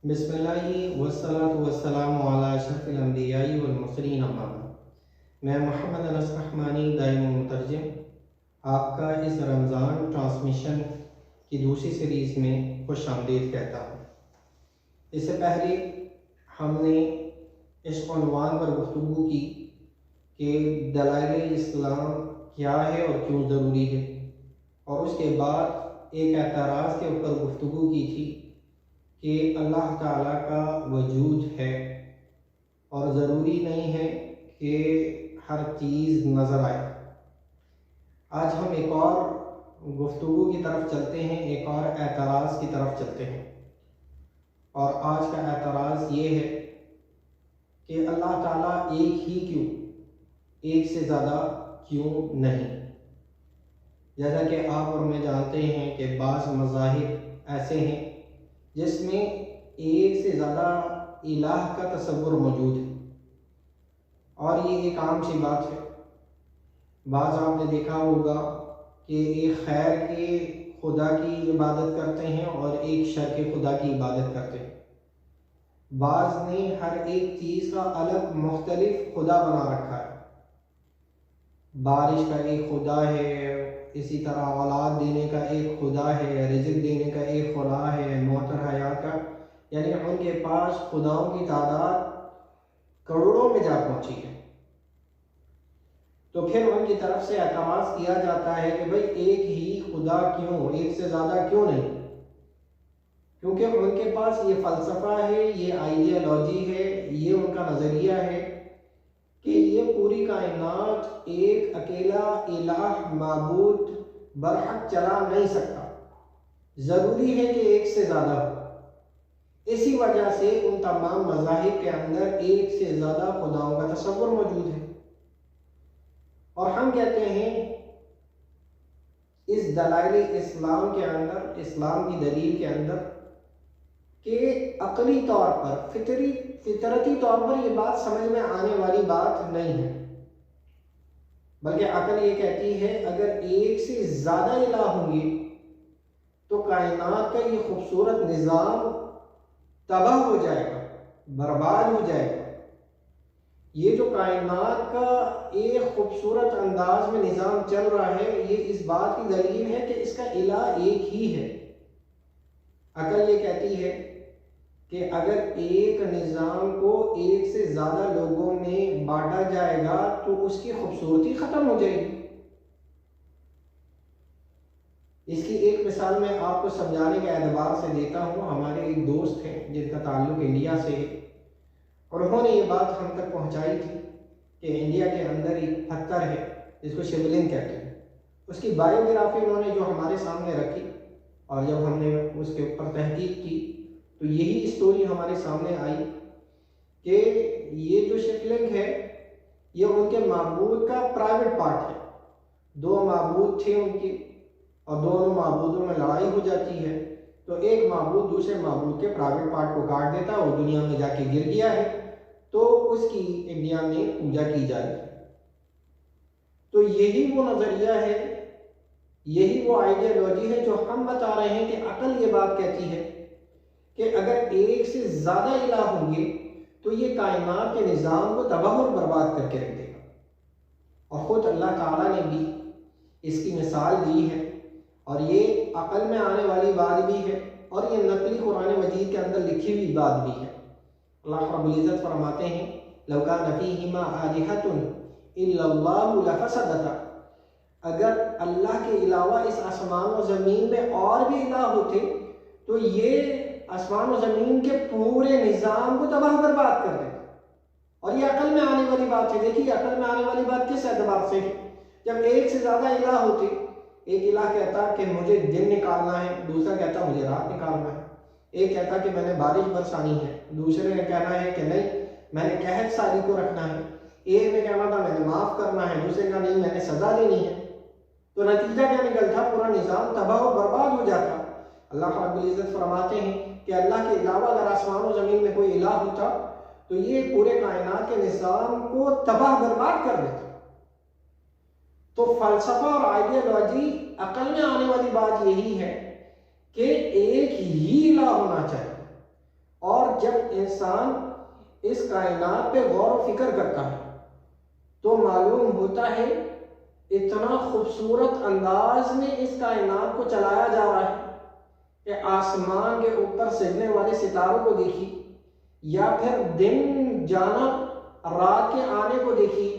بسم اللہ والصلاة والسلام علی اشرف الانبیاء والمرسلین اما بعد۔ میں محمد انس رحمانی دائم مترجم آپ کا اس رمضان ٹرانسمیشن کی دوسری سیریز میں خوش آمدید کہتا ہوں۔ اس سے پہلے ہم نے اس عنوان پر گفتگو کی کہ دلائل اسلام کیا ہے اور کیوں ضروری ہے، اور اس کے بعد ایک اعتراض کے اوپر گفتگو کی تھی کہ اللہ تعالیٰ کا وجود ہے اور ضروری نہیں ہے کہ ہر چیز نظر آئے۔ آج ہم ایک اور گفتگو کی طرف چلتے ہیں، ایک اور اعتراض کی طرف چلتے ہیں، اور آج کا اعتراض یہ ہے کہ اللہ تعالیٰ ایک ہی کیوں، ایک سے زیادہ کیوں نہیں؟ جیسا کہ آپ اور میں جانتے ہیں کہ بعض مذاہب ایسے ہیں جس میں ایک سے زیادہ الہ کا تصور موجود ہے، اور یہ ایک عام سی بات ہے۔ بعض آپ نے دیکھا ہوگا کہ ایک خیر کے خدا کی عبادت کرتے ہیں اور ایک شر کے خدا کی عبادت کرتے ہیں۔ بعض نے ہر ایک چیز کا الگ مختلف خدا بنا رکھا ہے۔ بارش کا ایک خدا ہے، اسی طرح اولاد دینے کا ایک خدا ہے، رزق دینے کا ایک خدا ہے، موت اور حیات کا، یعنی ان کے پاس خداؤں کی تعداد کروڑوں میں جا پہنچی ہے۔ تو پھر ان کی طرف سے اعتراض کیا جاتا ہے کہ بھئی ایک ہی خدا کیوں، ایک سے زیادہ کیوں نہیں؟ کیونکہ ان کے پاس یہ فلسفہ ہے، یہ آئیڈیالوجی ہے، یہ ان کا نظریہ ہے کہ یہ پوری کائنات ایک اکیلا الہ معبود برحق چلا نہیں سکتا، ضروری ہے کہ ایک سے زیادہ ہو۔ اسی وجہ سے ان تمام مذاہب کے اندر ایک سے زیادہ خداؤں کا تصور موجود ہے، اور ہم کہتے ہیں اس دلائل اسلام کے اندر، اسلام کی دلیل کے اندر، کہ عقلی طور پر، فطرتی طور پر یہ بات سمجھ میں آنے والی بات نہیں ہے، بلکہ عقل یہ کہتی ہے اگر ایک سے زیادہ الہ ہوں گے تو کائنات کا یہ خوبصورت نظام تباہ ہو جائے گا، برباد ہو جائے گا۔ یہ جو کائنات کا ایک خوبصورت انداز میں نظام چل رہا ہے، یہ اس بات کی دلیل ہے کہ اس کا الہ ایک ہی ہے۔ عقل یہ کہتی ہے کہ اگر ایک نظام کو ایک سے زیادہ لوگوں میں بانٹا جائے گا تو اس کی خوبصورتی ختم ہو جائے گی۔ اس کی ایک مثال میں آپ کو سمجھانے کے اعتبار سے دیتا ہوں۔ ہمارے ایک دوست ہیں جن کا تعلق انڈیا سے ہے، اور انہوں نے یہ بات ہم تک پہنچائی تھی کہ انڈیا کے اندر ایک پتھر ہے جس کو شیولنگ کہتے ہیں، اس کی بایوگرافی انہوں نے جو ہمارے سامنے رکھی، اور جب ہم نے اس کے اوپر تحقیق کی تو یہی سٹوری ہمارے سامنے آئی کہ یہ جو شیولنگ ہے یہ ان کے معبود کا پرائیویٹ پارٹ ہے۔ دو معبود تھے ان کے، اور دونوں معبودوں میں لڑائی ہو جاتی ہے تو ایک معبود دوسرے معبود کے پرائیویٹ پارٹ کو کاٹ دیتا ہے، وہ دنیا میں جا کے گر گیا ہے، تو اس کی انڈیا میں پوجا کی جائے گی۔ تو یہی وہ نظریہ ہے، یہی وہ آئیڈیالوجی ہے جو ہم بتا رہے ہیں کہ عقل یہ بات کہتی ہے کہ اگر ایک سے زیادہ الہ ہوں گے تو یہ کائنات کے نظام کو تباہ اور برباد کر کے رکھ دے گا۔ اور خود اللہ تعالیٰ نے بھی اس کی مثال دی ہے، اور یہ عقل میں آنے والی بات بھی ہے، اور یہ نقلی قرآن مجید کے اندر لکھی ہوئی بات بھی ہے۔ اللہ رب العزت فرماتے ہیں لَوْ كَانَ فِيهِمَا آلِهَةٌ إِلَّا اللَّهُ لَفَسَدَتَا، اگر اللہ کے علاوہ اس آسمان و زمین میں اور بھی الہ ہوتے تو یہ آسمان و زمین کے پورے نظام کو تباہ برباد کر دیتا۔ اور یہ عقل میں آنے والی بات ہے۔ دیکھیے عقل میں آنے والی بات کس اعتبار سے ہے؟ جب ایک سے زیادہ الہ ہوتے، ایک الہ کہتا کہ مجھے دن نکالنا ہے، دوسرا کہتا مجھے رات نکالنا ہے، ایک کہتا کہ میں نے بارش برسانی ہے، دوسرے نے کہنا ہے کہ نہیں میں نے قحط ساری کو رکھنا ہے، ایک نے کہنا تھا میں نے معاف کرنا ہے، دوسرے کا نہیں میں نے سزا دینی ہے۔ تو نتیجہ کیا نکلتا؟ پورا نظام تباہ و برباد ہو جاتا۔ اللہ رب العزت فرماتے ہیں کہ اللہ کے علاوہ اگر آسمان و زمین میں کوئی الہ ہوتا تو یہ پورے کائنات کے نظام کو تباہ برباد کر دیتا۔ تو فلسفہ اور آئیڈیالوجی، عقل میں آنے والی بات یہی ہے کہ ایک ہی الہ ہونا چاہیے، اور اور جب انسان اس کائنات پہ غور و فکر کرتا ہے تو معلوم ہوتا ہے اتنا خوبصورت انداز میں اس کائنات کو چلایا جا رہا ہے کہ آسمان کے اوپر سجنے والے ستاروں کو دیکھی، یا پھر دن جانا رات کے آنے کو دیکھی،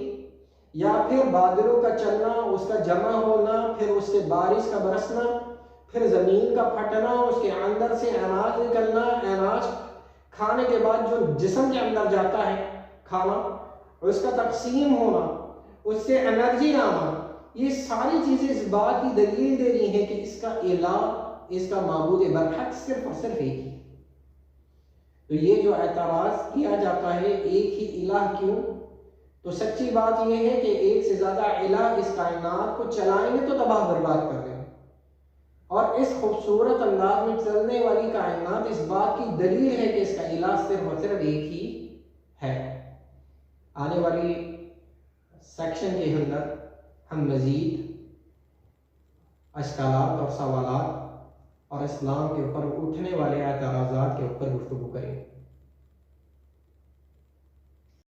یا پھر بادلوں کا چلنا، اس کا جمع ہونا، پھر اس سے بارش کا برسنا، پھر زمین کا پھٹنا، اس کے اندر سے اناج نکلنا، اناج کھانے کے بعد جو جسم کے اندر جاتا ہے کھانا، اس کا تقسیم ہونا، اس سے انرجی آنا، یہ ساری چیزیں اس بات کی دلیل دے رہی ہیں کہ اس کا الہ، اس کا معبود برحق صرف اور صرف ایک ہی۔ تو یہ جو اعتراض کیا جاتا ہے ایک ہی الہ کیوں، تو سچی بات یہ ہے کہ ایک سے زیادہ الہ اس کائنات کو چلائیں گے تو تباہ برباد کر دیں گے، اور اس خوبصورت انداز میں چلنے والی کائنات اس بات کی دلیل ہے کہ اس کا الہ صرف اور صرف ایک ہی ہے۔ آنے والی سیکشن کے اندر ہم مزید اشکالات اور سوالات اور اسلام کے اوپر اٹھنے والے